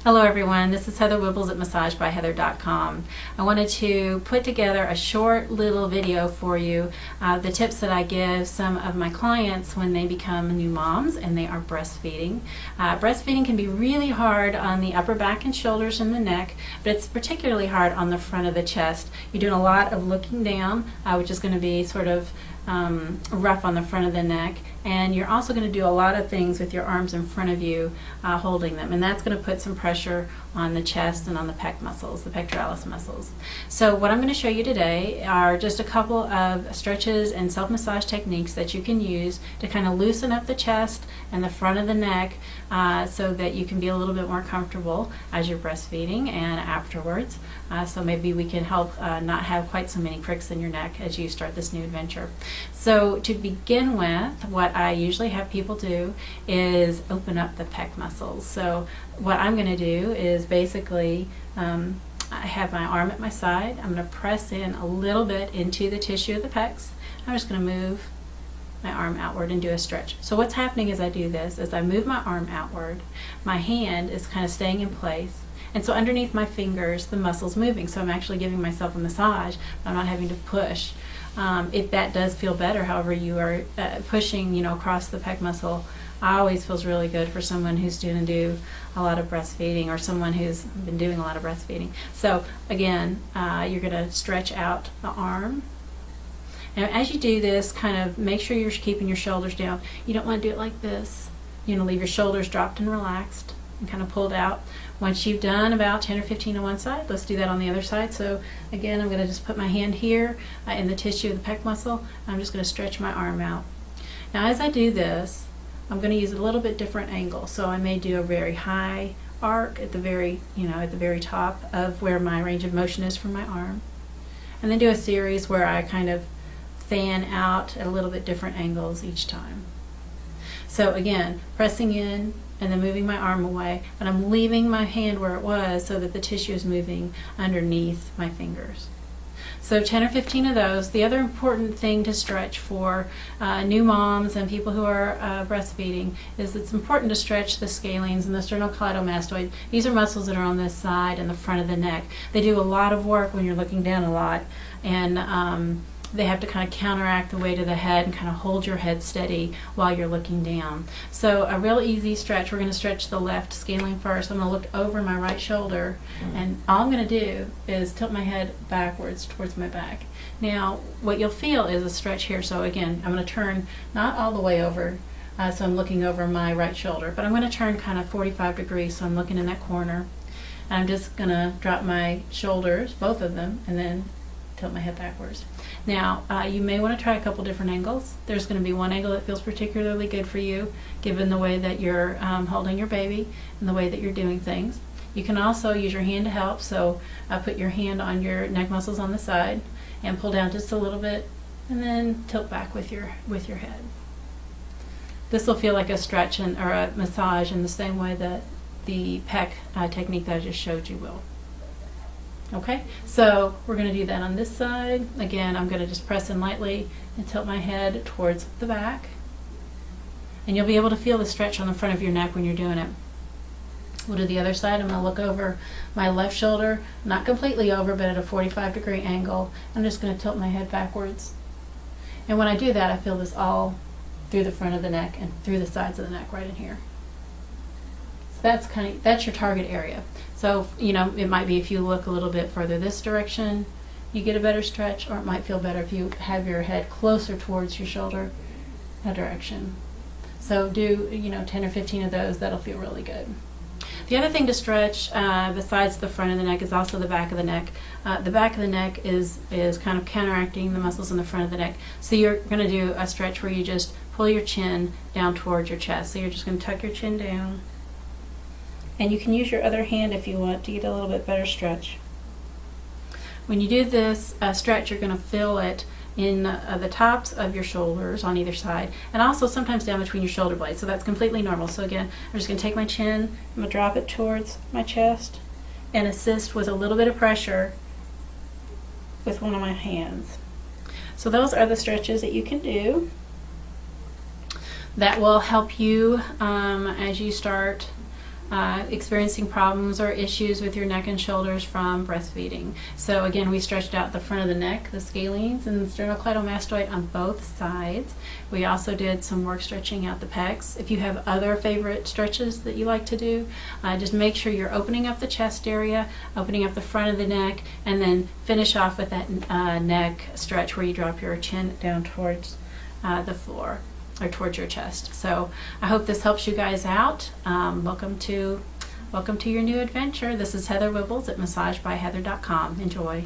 Hello everyone, this is Heather Wibbels at massagebyheather.com. I wanted to put together a short little video for you, the tips that I give some of my clients when they become new moms and they are breastfeeding. Breastfeeding can be really hard on the upper back and shoulders and the neck, but it's particularly hard on the front of the chest. You're doing a lot of looking down, which is going to be sort of rough on the front of the neck, and you're also going to do a lot of things with your arms in front of you holding them, and that's going to put some pressure on the chest and on the pec muscles, the pectoralis muscles. So what I'm going to show you today are just a couple of stretches and self-massage techniques that you can use to kind of loosen up the chest and the front of the neck so that you can be a little bit more comfortable as you're breastfeeding and afterwards. So maybe we can help not have quite so many pricks in your neck as you start this new adventure. So to begin with, what I usually have people do is open up the pec muscles. So what I'm going to do is basically I have my arm at my side. I'm going to press in a little bit into the tissue of the pecs. I'm just going to move my arm outward and do a stretch. So what's happening as I do this, as I move my arm outward, my hand is kind of staying in place. And so underneath my fingers, the muscle's moving. So I'm actually giving myself a massage, but I'm not having to push. If that does feel better, however you are pushing, across the pec muscle, always feels really good for someone who's going to do a lot of breastfeeding or someone who's been doing a lot of breastfeeding. So again, you're going to stretch out the arm. Now as you do this, kind of make sure you're keeping your shoulders down. You don't want to do it like this. You want to leave your shoulders dropped and relaxed and kind of pulled out. Once you've done about 10 or 15 on one side, let's do that on the other side. So again, I'm going to just put my hand here in the tissue of the pec muscle. I'm just going to stretch my arm out. Now as I do this, I'm going to use a little bit different angle. So I may do a very high arc at the very, at the very top of where my range of motion is from my arm. And then do a series where I kind of fan out at a little bit different angles each time. So again, pressing in and then moving my arm away, but I'm leaving my hand where it was so that the tissue is moving underneath my fingers. So 10 or 15 of those. The other important thing to stretch for new moms and people who are breastfeeding is it's important to stretch the scalenes and the sternocleidomastoid. These are muscles that are on this side and the front of the neck. They do a lot of work when you're looking down a lot, and they have to kind of counteract the weight of the head and kind of hold your head steady while you're looking down. So a real easy stretch, we're going to stretch the left scalene first. I'm going to look over my right shoulder, and all I'm going to do is tilt my head backwards towards my back. Now what you'll feel is a stretch here. So again, I'm going to turn not all the way over, so I'm looking over my right shoulder, but I'm going to turn kind of 45 degrees, so I'm looking in that corner. And I'm just going to drop my shoulders, both of them, and then tilt my head backwards. Now you may want to try a couple different angles. There's going to be one angle that feels particularly good for you given the way that you're holding your baby and the way that you're doing things. You can also use your hand to help, so put your hand on your neck muscles on the side and pull down just a little bit and then tilt back with your head. This will feel like a stretch or a massage in the same way that the pec technique that I just showed you will. Okay, so we're going to do that on this side. Again, I'm going to just press in lightly and tilt my head towards the back. And you'll be able to feel the stretch on the front of your neck when you're doing it. We'll do the other side. I'm going to look over my left shoulder, not completely over, but at a 45-degree angle. I'm just going to tilt my head backwards. And when I do that, I feel this all through the front of the neck and through the sides of the neck right in here. So that's your target area. So, it might be if you look a little bit further this direction, you get a better stretch, or it might feel better if you have your head closer towards your shoulder, that direction. So do, 10 or 15 of those, that'll feel really good. The other thing to stretch, besides the front of the neck, is also the back of the neck. The back of the neck is kind of counteracting the muscles in the front of the neck. So you're going to do a stretch where you just pull your chin down towards your chest. So you're just going to tuck your chin down. And you can use your other hand if you want to get a little bit better stretch. When you do this stretch, you're going to feel it in the tops of your shoulders on either side, and also sometimes down between your shoulder blades. So that's completely normal. So again, I'm just going to take my chin, I'm going to drop it towards my chest, and assist with a little bit of pressure with one of my hands. So those are the stretches that you can do that will help you as you start experiencing problems or issues with your neck and shoulders from breastfeeding. So again, we stretched out the front of the neck, the scalenes and the sternocleidomastoid on both sides. We also did some work stretching out the pecs. If you have other favorite stretches that you like to do, just make sure you're opening up the chest area, opening up the front of the neck, and then finish off with that neck stretch where you drop your chin down towards the floor or towards your chest. So I hope this helps you guys out. Welcome to your new adventure. This is Heather Wibbels at massagebyheather.com. Enjoy.